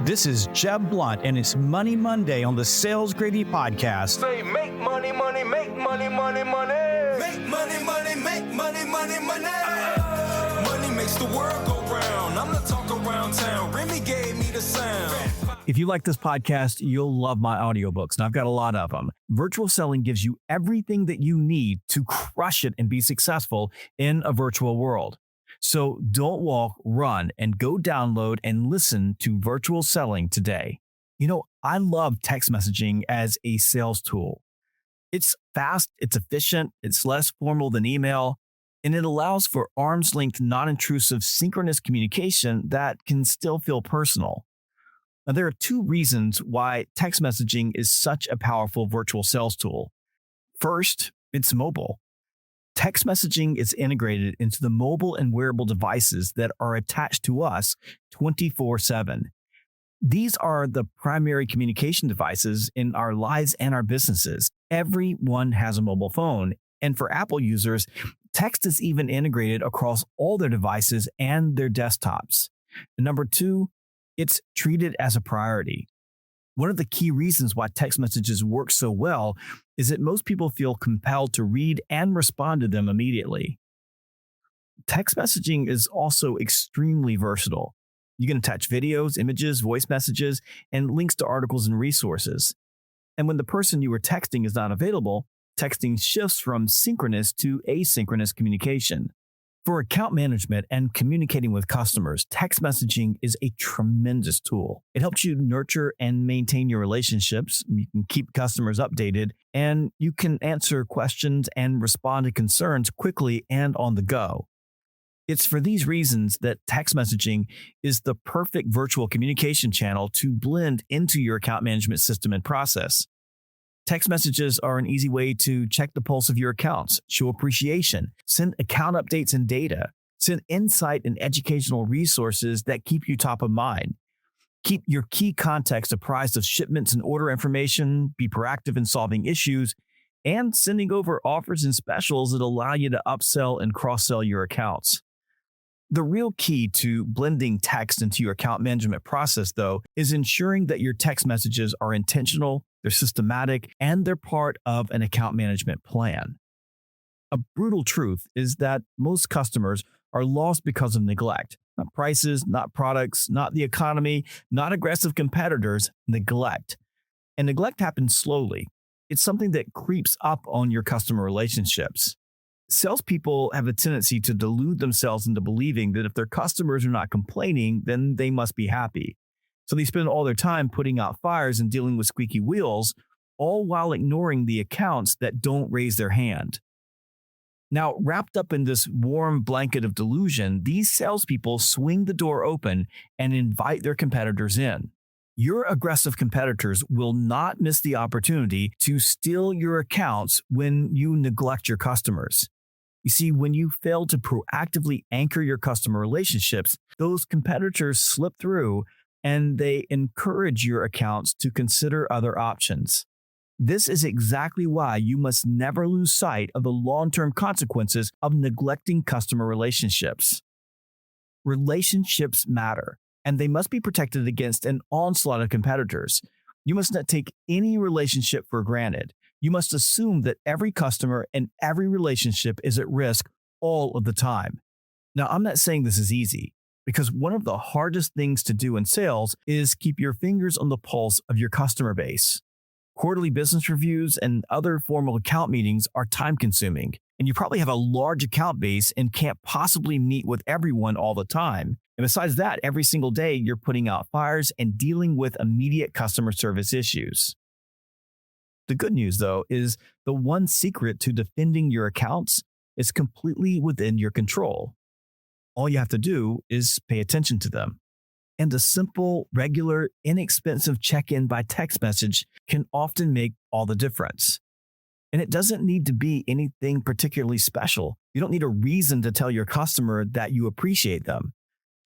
This is Jeb Blount, and it's Money Monday on the Sales Gravy podcast. Say make money, money, make money, money, money. Make money, money, make money, money, money. Money makes the world go round. I'm the talk around town. Remy gave me the sound. If you like this podcast, you'll love my audiobooks, and I've got a lot of them. Virtual selling gives you everything that you need to crush it and be successful in a virtual world. So don't walk, run, and go download and listen to Virtual Selling today. You know, I love text messaging as a sales tool. It's fast, it's efficient, it's less formal than email, and it allows for arm's length, non-intrusive, synchronous communication that can still feel personal. Now, there are two reasons why text messaging is such a powerful virtual sales tool. First, it's mobile. Text messaging is integrated into the mobile and wearable devices that are attached to us 24/7. These are the primary communication devices in our lives and our businesses. Everyone has a mobile phone, and for Apple users, text is even integrated across all their devices and their desktops. And number two, it's treated as a priority. One of the key reasons why text messages work so well is that most people feel compelled to read and respond to them immediately. Text messaging is also extremely versatile. You can attach videos, images, voice messages, and links to articles and resources. And when the person you are texting is not available, texting shifts from synchronous to asynchronous communication. For account management and communicating with customers, text messaging is a tremendous tool. It helps you nurture and maintain your relationships. You can keep customers updated, and you can answer questions and respond to concerns quickly and on the go. It's for these reasons that text messaging is the perfect virtual communication channel to blend into your account management system and process. Text messages are an easy way to check the pulse of your accounts, show appreciation, send account updates and data, send insight and educational resources that keep you top of mind. Keep your key contacts apprised of shipments and order information, be proactive in solving issues, and sending over offers and specials that allow you to upsell and cross-sell your accounts. The real key to blending text into your account management process, though, is ensuring that your text messages are intentional, they're systematic, and they're part of an account management plan. A brutal truth is that most customers are lost because of neglect. Not prices, not products, not the economy, not aggressive competitors, neglect. And neglect happens slowly. It's something that creeps up on your customer relationships. Salespeople have a tendency to delude themselves into believing that if their customers are not complaining, then they must be happy. So they spend all their time putting out fires and dealing with squeaky wheels, all while ignoring the accounts that don't raise their hand. Now, wrapped up in this warm blanket of delusion, these salespeople swing the door open and invite their competitors in. Your aggressive competitors will not miss the opportunity to steal your accounts when you neglect your customers. You see, when you fail to proactively anchor your customer relationships, those competitors slip through and they encourage your accounts to consider other options. This is exactly why you must never lose sight of the long-term consequences of neglecting customer relationships. Relationships matter, and they must be protected against an onslaught of competitors. You must not take any relationship for granted. You must assume that every customer and every relationship is at risk all of the time. Now, I'm not saying this is easy, because one of the hardest things to do in sales is keep your fingers on the pulse of your customer base. Quarterly business reviews and other formal account meetings are time-consuming, and you probably have a large account base and can't possibly meet with everyone all the time. And besides that, every single day you're putting out fires and dealing with immediate customer service issues. The good news, though, is the one secret to defending your accounts is completely within your control. All you have to do is pay attention to them. And a simple, regular, inexpensive check-in by text message can often make all the difference. And it doesn't need to be anything particularly special. You don't need a reason to tell your customer that you appreciate them.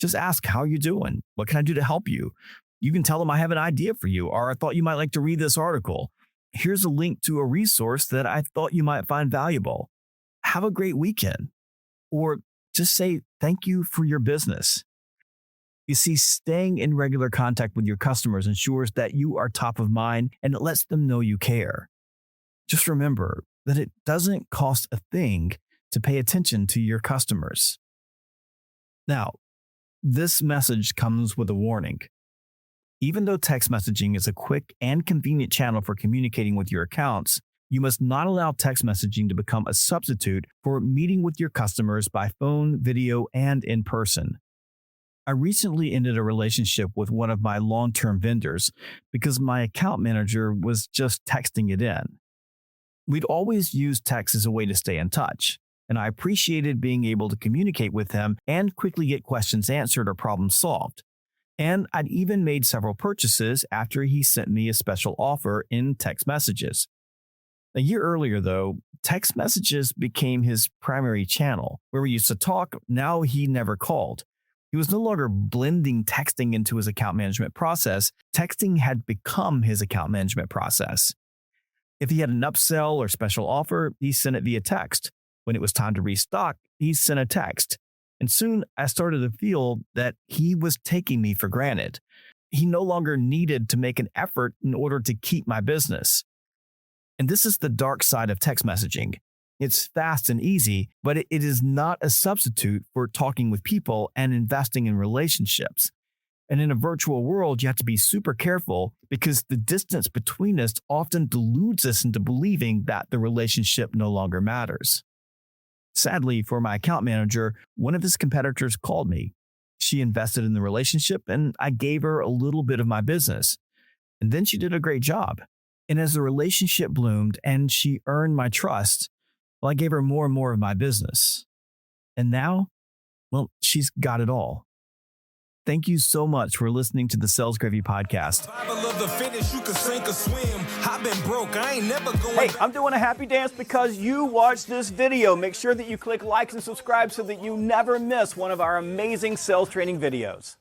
Just ask, how are you doing? What can I do to help you? You can tell them I have an idea for you, or I thought you might like to read this article. Here's a link to a resource that I thought you might find valuable. Have a great weekend. Or just say thank you for your business. You see, staying in regular contact with your customers ensures that you are top of mind and it lets them know you care. Just remember that it doesn't cost a thing to pay attention to your customers. Now, this message comes with a warning. Even though text messaging is a quick and convenient channel for communicating with your accounts, you must not allow text messaging to become a substitute for meeting with your customers by phone, video, and in person. I recently ended a relationship with one of my long-term vendors because my account manager was just texting it in. We'd always used text as a way to stay in touch, and I appreciated being able to communicate with him and quickly get questions answered or problems solved. And I'd even made several purchases after he sent me a special offer in text messages. A year earlier, though, text messages became his primary channel. Where we used to talk, now he never called. He was no longer blending texting into his account management process. Texting had become his account management process. If he had an upsell or special offer, he sent it via text. When it was time to restock, he sent a text. And soon I started to feel that he was taking me for granted. He no longer needed to make an effort in order to keep my business. And this is the dark side of text messaging. It's fast and easy, but it is not a substitute for talking with people and investing in relationships. And in a virtual world, you have to be super careful because the distance between us often deludes us into believing that the relationship no longer matters. Sadly, for my account manager, one of his competitors called me. She invested in the relationship and I gave her a little bit of my business. And then she did a great job. And as the relationship bloomed and she earned my trust, well, I gave her more and more of my business. And now, well, she's got it all. Thank you so much for listening to the Sales Gravy podcast. Hey, I'm doing a happy dance because you watched this video. Make sure that you click like and subscribe so that you never miss one of our amazing sales training videos.